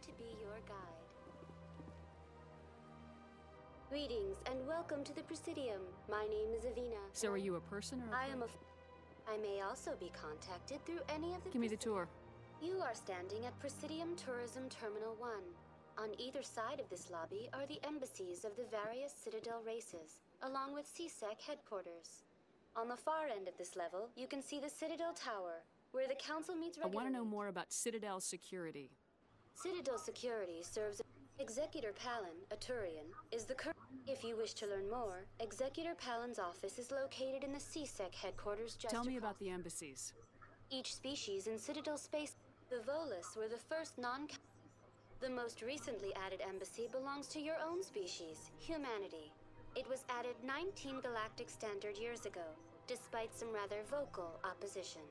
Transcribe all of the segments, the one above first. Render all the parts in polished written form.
to be your guide. Greetings and welcome to the Presidium. My name is Avina. So are you a person or I may also be contacted through any of the... Give me the tour. You are standing at Presidium Tourism Terminal 1. On either side of this lobby are the embassies of the various Citadel races, along with CSEC headquarters. On the far end of this level, you can see the Citadel Tower, where the Council meets regularly. I want to know more about Citadel security. Citadel security serves... Executor Palin, a Turian, is the current... If you wish to learn more, Executor Palin's office is located in the CSEC headquarters just Tell me about the embassies. Each species in Citadel space... The Volus were the first non... The most recently added embassy belongs to your own species, humanity. It was added 19 galactic standard years ago, despite some rather vocal opposition.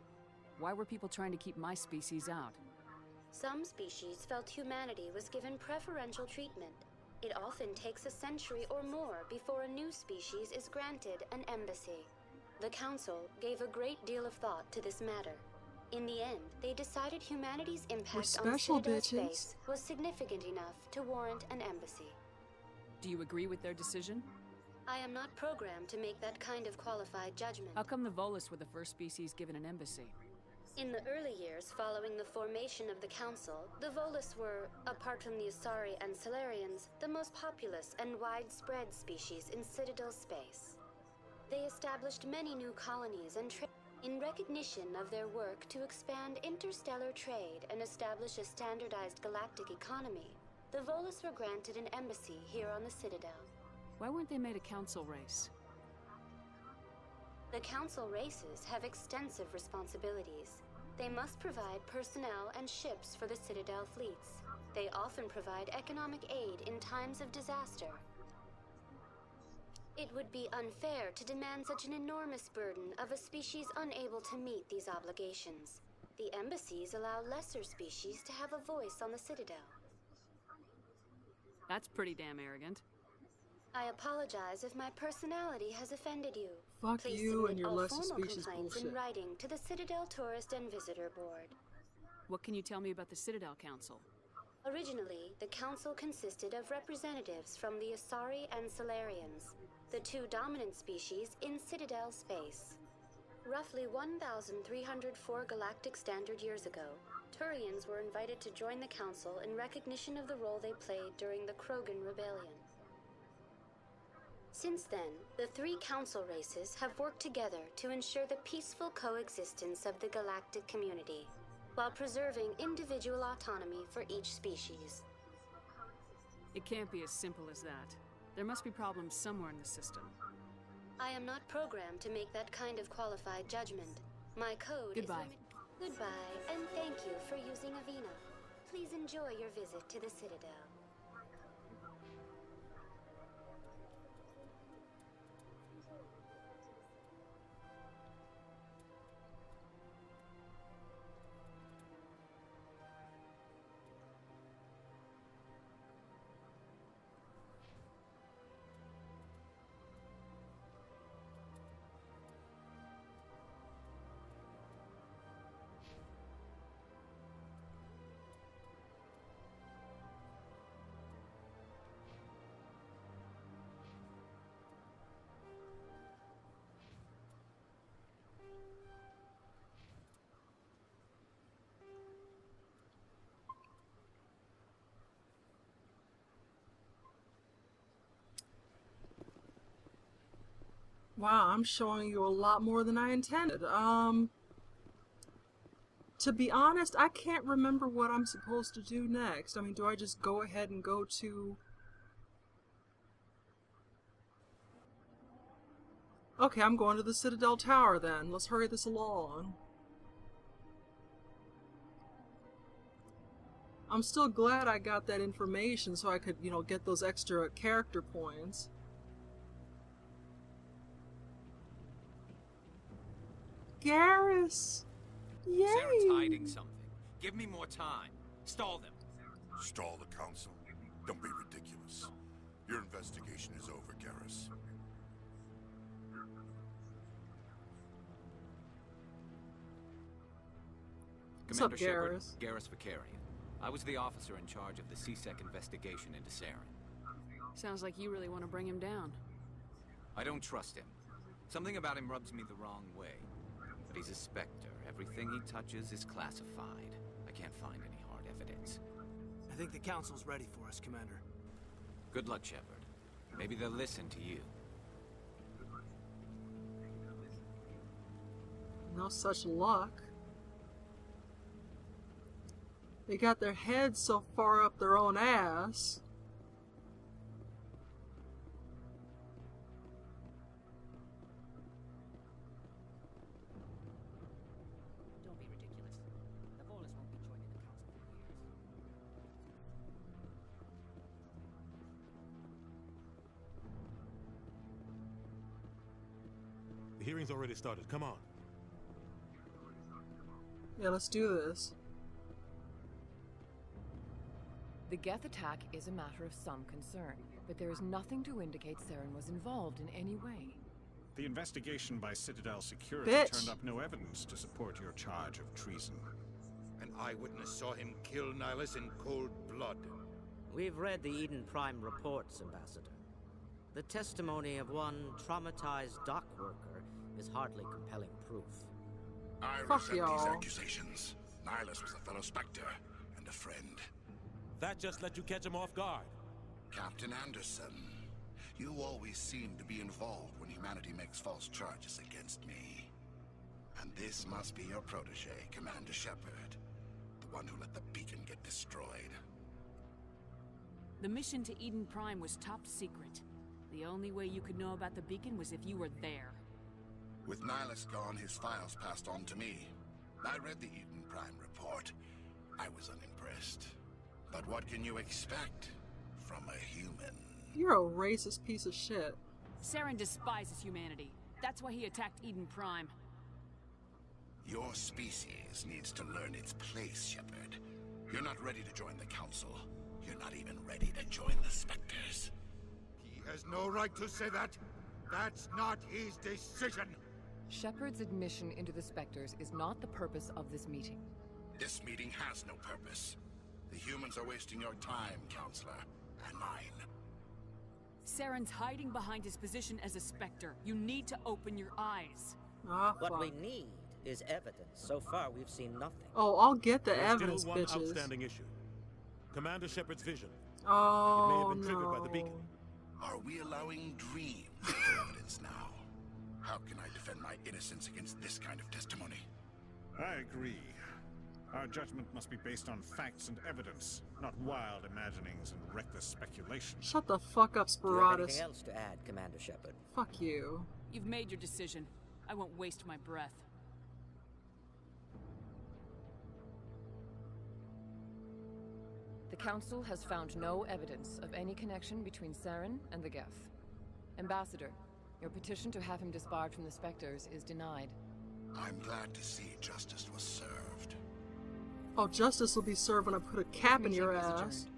Why were people trying to keep my species out? Some species felt humanity was given preferential treatment. It often takes a century or more before a new species is granted an embassy. The Council gave a great deal of thought to this matter. In the end, they decided humanity's impact on Citadel space was significant enough to warrant an embassy. Do you agree with their decision? I am not programmed to make that kind of qualified judgment. How come the Volus were the first species given an embassy? In the early years following the formation of the Council, the Volus were, apart from the Asari and Salarians, the most populous and widespread species in Citadel space. They established many new colonies and trade. In recognition of their work to expand interstellar trade and establish a standardized galactic economy, the Volus were granted an embassy here on the Citadel. Why weren't they made a council race? The council races have extensive responsibilities. They must provide personnel and ships for the Citadel fleets. They often provide economic aid in times of disaster. It would be unfair to demand such an enormous burden of a species unable to meet these obligations. The embassies allow lesser species to have a voice on the Citadel. That's pretty damn arrogant. I apologize if my personality has offended you. Fuck Please you and your all lesser formal species complaints bullshit. in writing to the Citadel Tourist and Visitor Board. What can you tell me about the Citadel Council? Originally, the Council consisted of representatives from the Asari and Salarians, the two dominant species in Citadel space. Roughly 1,304 galactic standard years ago, Turians were invited to join the Council in recognition of the role they played during the Krogan Rebellion. Since then, the three Council races have worked together to ensure the peaceful coexistence of the galactic community, while preserving individual autonomy for each species. It can't be as simple as that. There must be problems somewhere in the system. I am not programmed to make that kind of qualified judgment. My code Goodbye. is Goodbye, and thank you for using Avena. Please enjoy your visit to the Citadel. Wow, I'm showing you a lot more than I intended. To be honest, I can't remember what I'm supposed to do next. I mean, do I just go ahead and go to... Okay, I'm going to the Citadel Tower then. Let's hurry this along. I'm still glad I got that information so I could, you know, get those extra character points. Garrus! Yay! Saren's hiding something. Give me more time. Stall them. Stall the council? Don't be ridiculous. Your investigation is over, Garrus. What's up, Commander Shepard, Garrus? Garrus Vicarian. I was the officer in charge of the CSEC investigation into Saren. Sounds like you really want to bring him down. I don't trust him. Something about him rubs me the wrong way. But he's a Spectre. Everything he touches is classified. I can't find any hard evidence. I think the Council's ready for us, Commander. Good luck, Shepard. Maybe they'll listen to you. No such luck. They got their heads so far up their own ass. Don't be ridiculous. The Volus won't be joining the Council for years. The hearing's already started. Come on. Yeah, let's do this. The Geth attack is a matter of some concern, but there is nothing to indicate Saren was involved in any way. The investigation by Citadel Security turned up no evidence to support your charge of treason. An eyewitness saw him kill Nihilus in cold blood. We've read the Eden Prime reports, Ambassador. The testimony of one traumatized dock worker is hardly compelling proof. I Fuck resent y'all. these accusations. Nihilus was a fellow Spectre and a friend. That just let you catch him off guard. Captain Anderson, you always seem to be involved when humanity makes false charges against me. And this must be your protege, Commander Shepard. The one who let the beacon get destroyed. The mission to Eden Prime was top secret. The only way you could know about the beacon was if you were there. With Nihilus gone, his files passed on to me. I read the Eden Prime report. I was unimpressed. But what can you expect from a human? You're a racist piece of shit. Saren despises humanity. That's why he attacked Eden Prime. Your species needs to learn its place, Shepard. You're not ready to join the Council. You're not even ready to join the Spectres. He has no right to say that. That's not his decision. Shepard's admission into the Spectres is not the purpose of this meeting. This meeting has no purpose. The humans are wasting your time, Counselor, and mine. Saren's hiding behind his position as a Spectre. You need to open your eyes. Ah, What fuck. we need is evidence. So far, we've seen nothing. Oh, I'll get the There's evidence, still one bitches. outstanding issue. Commander Shepard's vision. Oh, It may have been triggered by the no. beacon. Are we allowing dreams as evidence now? How can I defend my innocence against this kind of testimony? I agree. Our judgment must be based on facts and evidence, not wild imaginings and reckless speculation. Shut the fuck up, Do you have Spiratus. anything else to add, Commander Shepard? Fuck you. You've made your decision. I won't waste my breath. The Council has found no evidence of any connection between Saren and the Geth. Ambassador, your petition to have him disbarred from the Spectres is denied. I'm glad to see justice was served. Oh, justice will be served when I put a cap in your Meeting is ass. adjourned.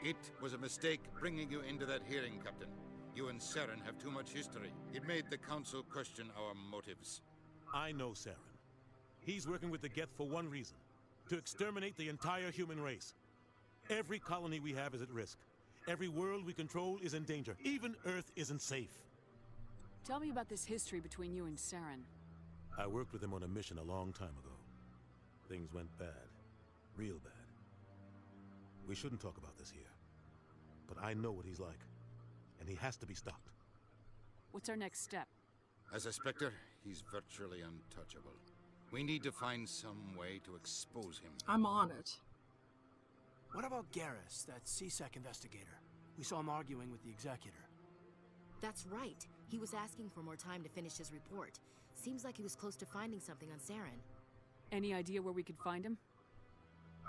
It was a mistake bringing you into that hearing, Captain. You and Saren have too much history. It made the Council question our motives. I know Saren. He's working with the Geth for one reason. To exterminate the entire human race. Every colony we have is at risk. Every world we control is in danger. Even Earth isn't safe. Tell me about this history between you and Saren. I worked with him on a mission a long time ago. Things went bad. Real bad. We shouldn't talk about this here. But I know what he's like. And he has to be stopped. What's our next step? As a Spectre, he's virtually untouchable. We need to find some way to expose him. I'm on it. What about Garrus, that CSEC investigator? We saw him arguing with the Executor. That's right. He was asking for more time to finish his report. Seems like he was close to finding something on Saren. Any idea where we could find him?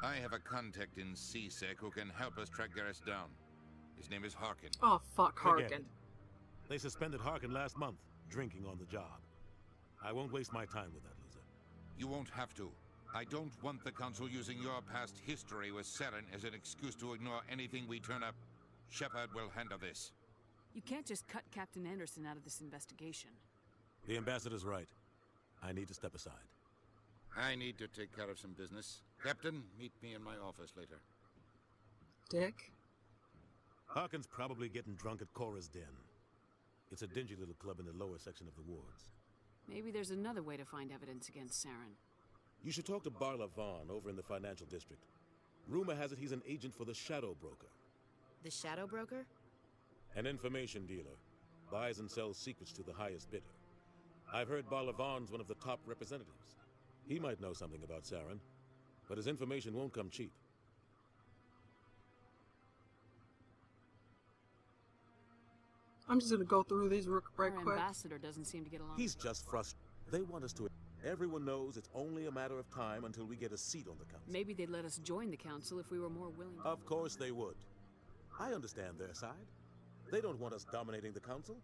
I have a contact in CSEC who can help us track Garrus down. His name is Harkin. Oh, fuck Forget Harkin. it. They suspended Harkin last month, drinking on the job. I won't waste my time with that loser. You won't have to. I don't want the Council using your past history with Saren as an excuse to ignore anything we turn up. Shepard will handle this. You can't just cut Captain Anderson out of this investigation. The ambassador's right. I need to step aside. I need to take care of some business. Captain, meet me in my office later. Dick? Harkin's probably getting drunk at Cora's Den. It's a dingy little club in the lower section of the wards. Maybe there's another way to find evidence against Saren. You should talk to Barla Vaughn over in the financial district. Rumor has it he's an agent for the Shadow Broker. The Shadow Broker? An information dealer. Buys and sells secrets to the highest bidder. I've heard Barla Vaughn's one of the top representatives. He might know something about Saren, but his information won't come cheap. I'm just gonna go through these right quick. Our ambassador doesn't seem to get along. He's just frustrated. They want us to... Everyone knows it's only a matter of time until we get a seat on the council. Maybe they'd let us join the council if we were more willing to. Of course they would. I understand their side. They don't want us dominating the council.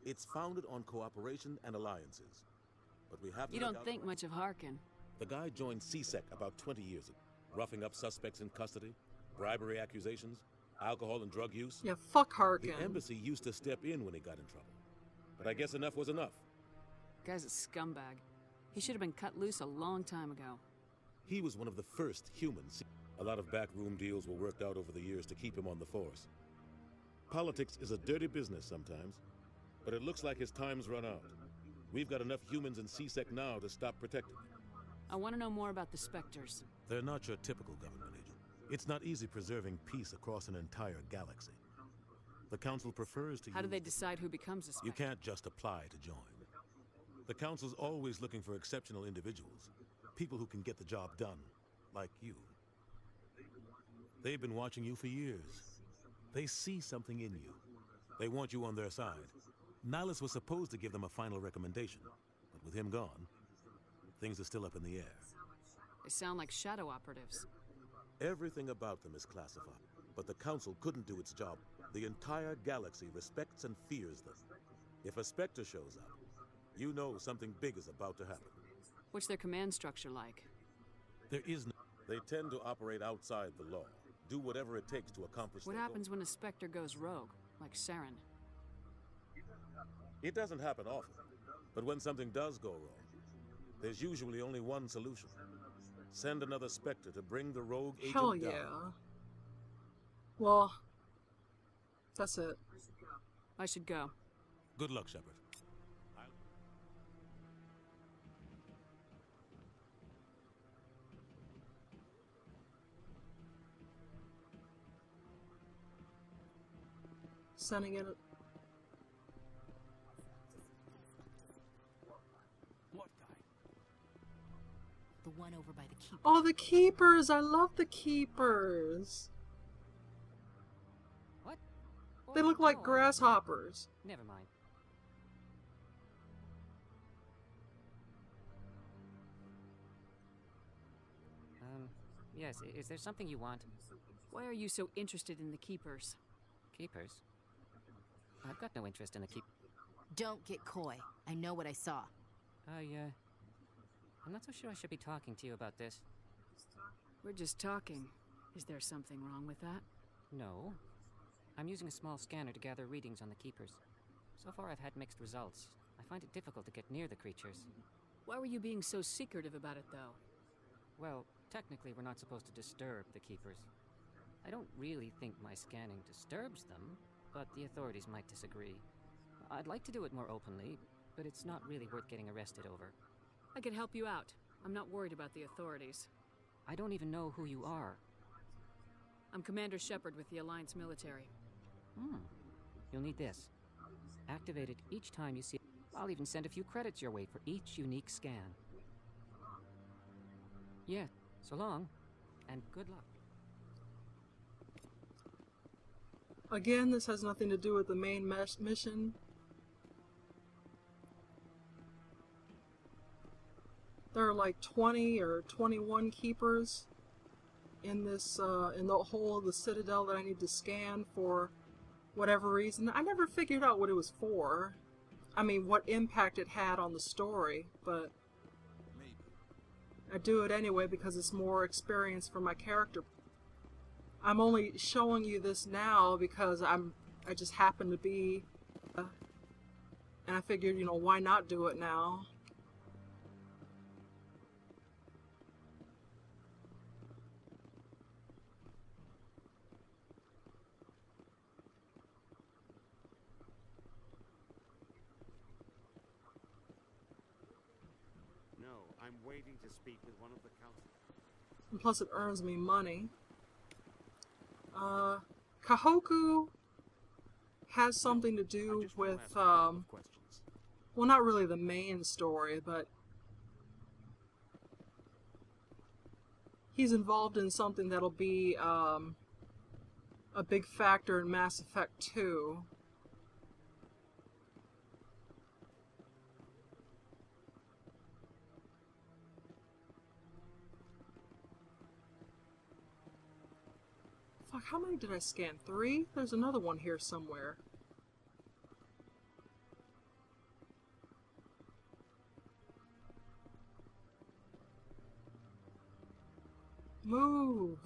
It's founded on cooperation and alliances. But we have to... You don't think much of Harkin. The guy joined CSEC about 20 years ago. Roughing up suspects in custody, bribery accusations, alcohol and drug use. Yeah, fuck Harkin. The embassy used to step in when he got in trouble. But I guess enough was enough. Guy's a scumbag. He should have been cut loose a long time ago. He was one of the first humans. A lot of backroom deals were worked out over the years to keep him on the force. Politics is a dirty business sometimes, but it looks like his time's run out. We've got enough humans in CSEC now to stop protecting him. I want to know more about the Spectres. They're not your typical government agent. It's not easy preserving peace across an entire galaxy. The Council prefers to How do they decide who becomes a Spectre? You can't just apply to join. The Council's always looking for exceptional individuals. People who can get the job done, like you. They've been watching you for years. They see something in you. They want you on their side. Nihilus was supposed to give them a final recommendation, but with him gone, things are still up in the air. They sound like shadow operatives. Everything about them is classified, but the Council couldn't do its job. The entire galaxy respects and fears them. If a Spectre shows up, you know something big is about to happen. What's their command structure like? There is no... They tend to operate outside the law, do whatever it takes to accomplish What their happens goal. when a Spectre goes rogue, like Saren? It doesn't happen often, but when something does go wrong, there's usually only one solution. Send another Spectre to bring the rogue agent Hell down. yeah. Well, that's it. I should go. Good luck, Shepard. Sending it. What guy? The one over by the keeper. Oh, the keepers! I love the keepers. What? They look like grasshoppers. Never mind. Yes, is there something you want? Why are you so interested in the Keepers? Keepers? I've got no interest in the Don't get coy. I know what I saw. I'm not so sure I should be talking to you about this. We're just talking. Is there something wrong with that? No. I'm using a small scanner to gather readings on the Keepers. So far I've had mixed results. I find it difficult to get near the creatures. Why were you being so secretive about it, though? Well, technically we're not supposed to disturb the Keepers. I don't really think my scanning disturbs them, but the authorities might disagree. I'd like to do it more openly, but it's not really worth getting arrested over. I could help you out. I'm not worried about the authorities. I don't even know who you are. I'm Commander Shepard with the Alliance military. You'll need this. Activate it each time you see it. I'll even send a few credits your way for each unique scan. Yeah, so long, and good luck. Again, this has nothing to do with the main mission. There are like 20 or 21 keepers in this, in the whole of the Citadel that I need to scan for whatever reason. I never figured out what it was for. I mean, what impact it had on the story, but I do it anyway because it's more experience for my character. I'm only showing you this now because I just happen to be, and I figured, you know, why not do it now? No, I'm waiting to speak with one of the council. And plus it earns me money. Kahoku has something to do with, well, not really the main story, but he's involved in something that'll be a big factor in Mass Effect 2. Fuck, how many did I scan? 3? There's another one here somewhere. Move!